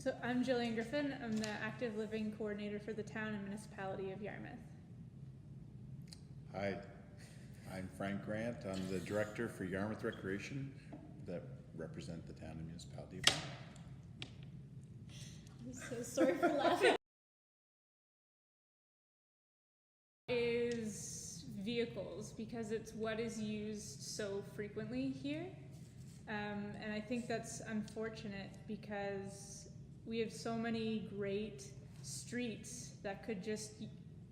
So I'm Jillian Griffin. I'm the Active Living Coordinator for the Town and Municipality of Yarmouth. Hi, I'm Frank Grant. I'm the Director for Yarmouth Recreation that represent the Town and Municipality of Yarmouth. I'm so sorry for laughing. Is vehicles, because it's what is used so frequently here. And I think that's unfortunate because we have so many great streets that could just,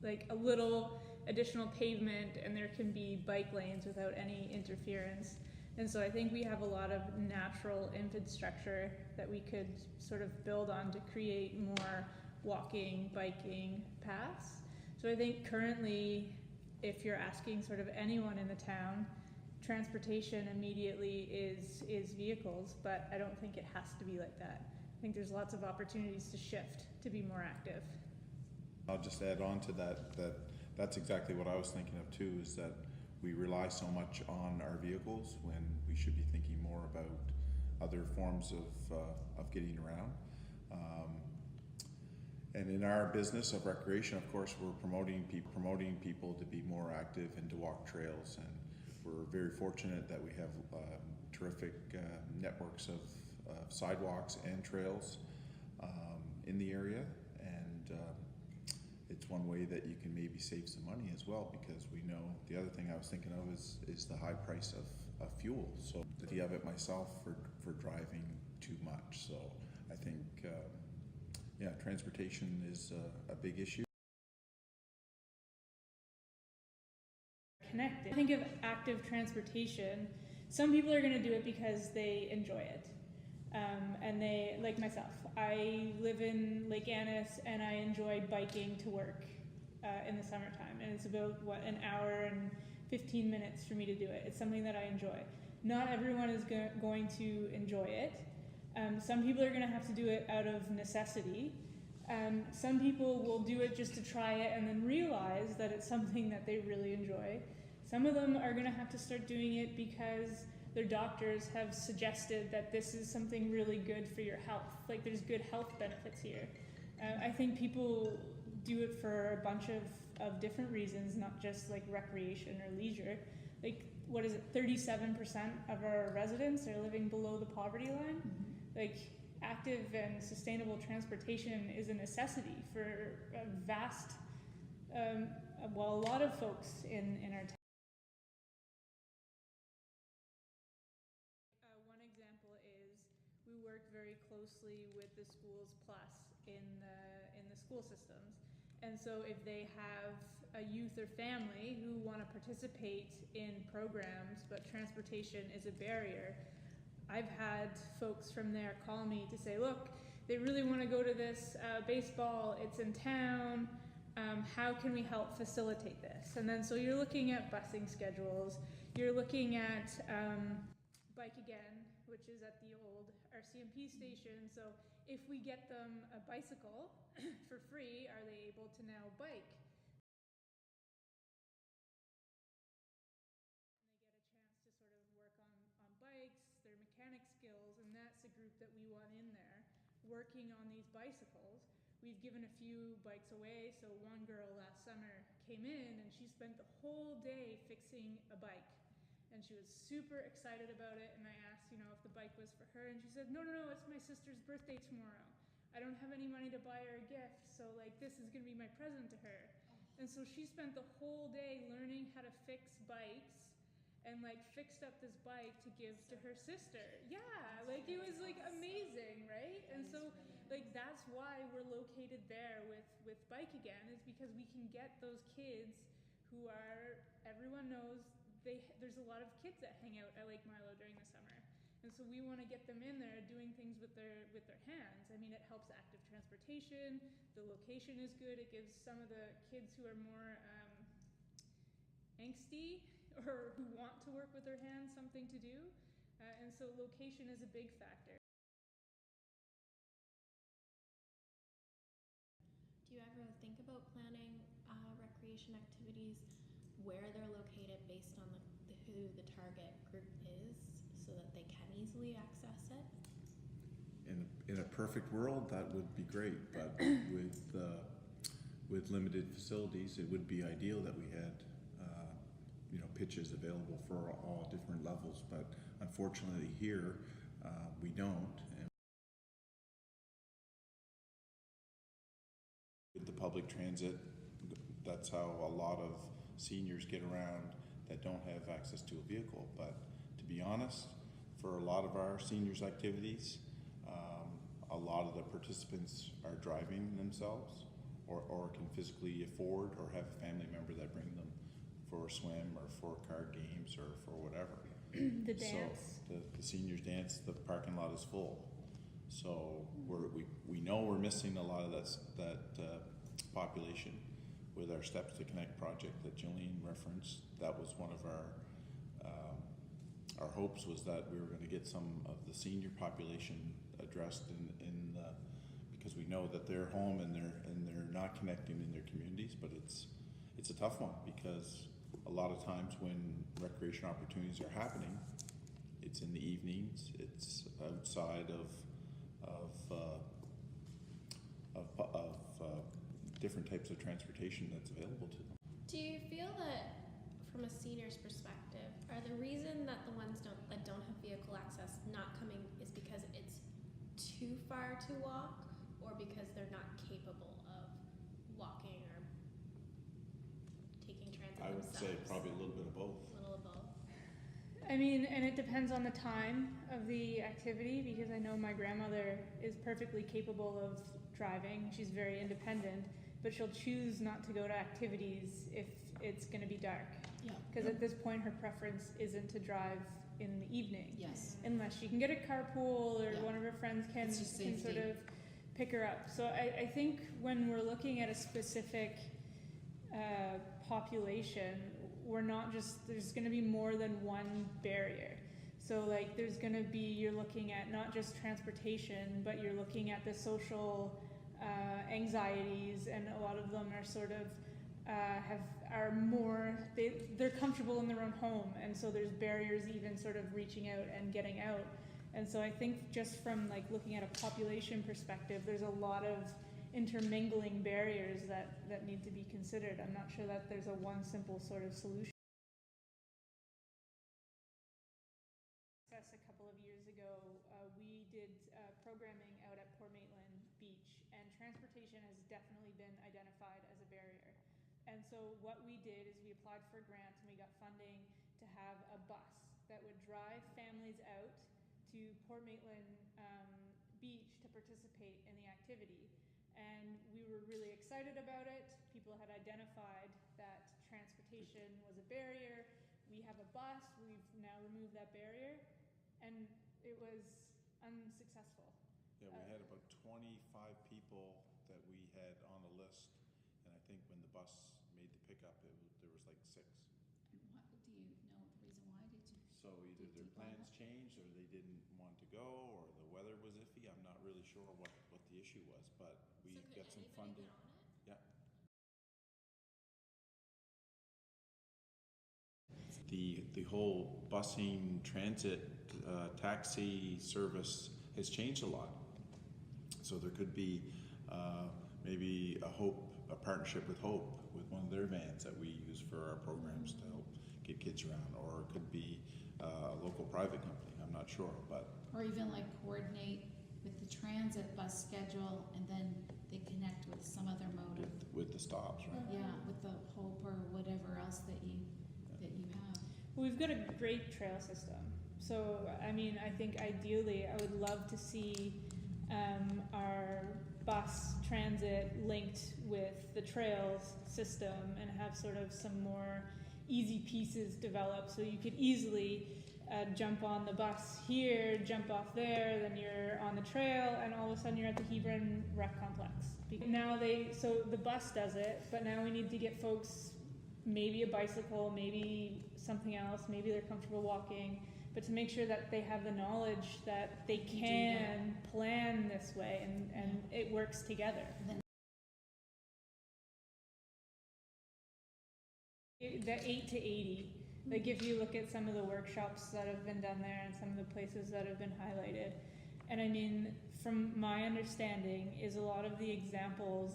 like, a little additional pavement and there can be bike lanes without any interference. And so I think we have a lot of natural infrastructure that we could sort of build on to create more walking, biking paths. So I think currently, if you're asking sort of anyone in the town, transportation immediately is vehicles, but I don't think it has to be like that. I think there's lots of opportunities to shift to be more active. I'll just add on to that's exactly what I was thinking of too, is that we rely so much on our vehicles when we should be thinking more about other forms of getting around. And in our business of recreation, of course, we're promoting people to be more active and to walk trails, and we're very fortunate that we have terrific networks of sidewalks and trails in the area, and it's one way that you can maybe save some money as well, because we know the other thing I was thinking of is the high price of fuel. So the of it myself for driving too much. So I think yeah, transportation is a big issue. Connected. Think of active transportation. Some people are going to do it because they enjoy it. And they, like myself, I live in Lake Annis and I enjoy biking to work in the summertime. And it's about, an hour and 15 minutes for me to do it. It's something that I enjoy. Not everyone is going to enjoy it. Some people are going to have to do it out of necessity. Some people will do it just to try it and then realize that it's something that they really enjoy. Some of them are going to have to start doing it because their doctors have suggested that this is something really good for your health. Like, there's good health benefits here. I think people do it for a bunch of different reasons, not just like recreation or leisure. Like, what is it, 37% of our residents are living below the poverty line? Mm-hmm. Like, active and sustainable transportation is a necessity for a vast, a lot of folks in our town. One example is we work very closely with the Schools Plus in the school systems. And so if they have a youth or family who want to participate in programs, but transportation is a barrier, I've had folks from there call me to say, look, they really want to go to this baseball, it's in town, how can we help facilitate this? And then so you're looking at busing schedules, you're looking at Bike Again, which is at the old RCMP station. So if we get them a bicycle for free, are they able to now bike? Mechanic skills, and that's a group that we want in there working on these bicycles. We've given a few bikes away, so one girl last summer came in and she spent the whole day fixing a bike, and she was super excited about it. And I asked, if the bike was for her, and she said, no, it's my sister's birthday tomorrow. I don't have any money to buy her a gift, so like this is gonna be my present to her. And so she spent the whole day learning how to fix bikes and like fixed up this bike to give to her sister. Yeah, like it was like amazing, right? And so like that's why we're located there with Bike Again, is because we can get those kids who are, everyone knows there's a lot of kids that hang out at Lake Milo during the summer. And so we want to get them in there doing things with their hands. I mean, it helps active transportation, the location is good, it gives some of the kids who are more angsty or who want to work with their hands something to do, and so location is a big factor. Do you ever think about planning recreation activities where they're located based on who the target group is, so that they can easily access it? in a perfect world, that would be great, but with limited facilities, it would be ideal that we had, pitches available for all different levels, but unfortunately here, we don't. And with the public transit, that's how a lot of seniors get around that don't have access to a vehicle. But to be honest, for a lot of our seniors activities, a lot of the participants are driving themselves or can physically afford or have a family member that bring them for a swim or for card games or for whatever. The dance. So the seniors dance, the parking lot is full. So we know we're missing a lot of that population with our Steps to Connect project that Jillian referenced. That was one of our hopes, was that we were going to get some of the senior population addressed because we know that they're home and they're not connecting in their communities, but it's a tough one because a lot of times when recreation opportunities are happening, it's in the evenings, it's outside of different types of transportation that's available to them. Do you feel that, from a senior's perspective, are the reason that the ones that don't have vehicle access not coming is because it's too far to walk, or because they're not capable of walking or taking transit I would themselves? say probably a little bit of both. A little of both. I mean, and it depends on the time of the activity, because I know my grandmother is perfectly capable of driving. She's very independent, but she'll choose not to go to activities if it's going to be dark. Yeah. Because at this point, her preference isn't to drive in the evening. Yes. Unless she can get a carpool or Yeah. one of her friends can It's just sort safety. of pick her up. So I think when we're looking at a specific population, we're not just, there's going to be more than one barrier. So like there's going to be, you're looking at not just transportation, but you're looking at the social anxieties, and a lot of them are sort of they're comfortable in their own home, and so there's barriers even sort of reaching out and getting out. And so I think just from like looking at a population perspective, there's a lot of intermingling barriers that need to be considered. I'm not sure that there's a one simple sort of solution. A couple of years ago, we did programming out at Port Maitland Beach, and transportation has definitely been identified as a barrier. And so what we did is we applied for a grant and we got funding to have a bus that would drive families out to Port Maitland Beach to participate in the activity. And we were really excited about it. People had identified that transportation was a barrier. We have a bus, we've now removed that barrier, and it was unsuccessful. Yeah, we had about 25 people that we had on the list, and I think when the bus made the pickup, there was like 6. And what, do you know the reason why? Did you? So either Did their you plans follow? changed, or they didn't want to go, or the weather was iffy. I'm not really sure what the issue was, but we So could got some anybody funding. get on it? Yeah. The whole busing, transit, taxi service has changed a lot. So there could be maybe a partnership with Hope, with one of their vans that we use for our programs to help get kids around, or it could be a local private company. I'm not sure, but Or even like coordinate with the transit bus schedule, and then they connect with some other mode of, with the stops, right? yeah, with the Hope or whatever else that you have. We've got a great trail system. So, I mean, I think ideally I would love to see our bus transit linked with the trails system and have sort of some more easy pieces developed, so you could easily jump on the bus here, jump off there, then you're on the trail, and all of a sudden you're at the Hebron Rec Complex. So the bus does it, but now we need to get folks maybe a bicycle, maybe something else, maybe they're comfortable walking, but to make sure that they have the knowledge that they can plan this way and it works together. The 8 to 80, like if you look at some of the workshops that have been done there and some of the places that have been highlighted, And I mean, from my understanding, is a lot of the examples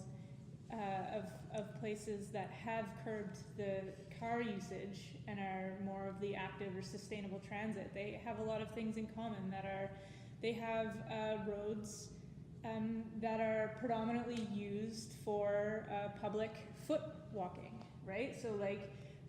of places that have curbed the car usage and are more of the active or sustainable transit. They have a lot of things in common that are, they have roads that are predominantly used for public foot walking, right? So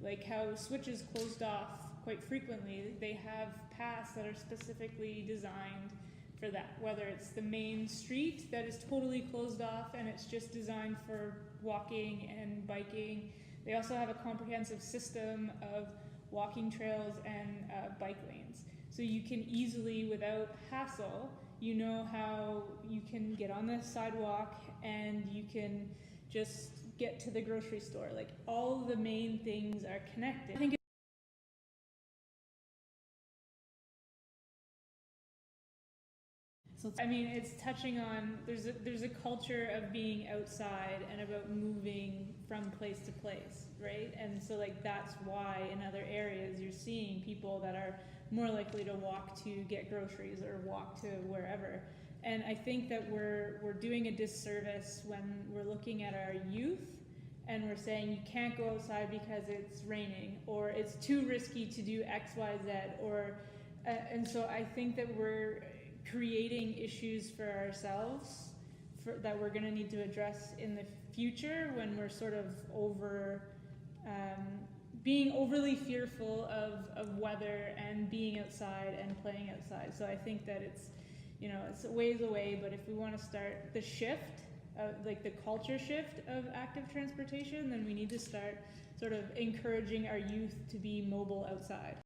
like how switches closed off quite frequently, they have paths that are specifically designed for that, whether it's the main street that is totally closed off and it's just designed for walking and biking. They also have a comprehensive system of walking trails and bike lanes. So you can easily, without hassle, you know how you can get on the sidewalk and you can just get to the grocery store. Like, all the main things are connected. I think So I mean, it's touching on, there's a culture of being outside and about moving from place to place, right? And so like that's why in other areas you're seeing people that are more likely to walk to get groceries or walk to wherever. And I think that we're doing a disservice when we're looking at our youth and we're saying you can't go outside because it's raining, or it's too risky to do X, Y, Z, or and so I think that we're creating issues for ourselves that we're going to need to address in the future when we're sort of being overly fearful of weather and being outside and playing outside. So I think that it's, you know, it's a ways away, but if we want to start the shift, like the culture shift of active transportation, then we need to start sort of encouraging our youth to be mobile outside.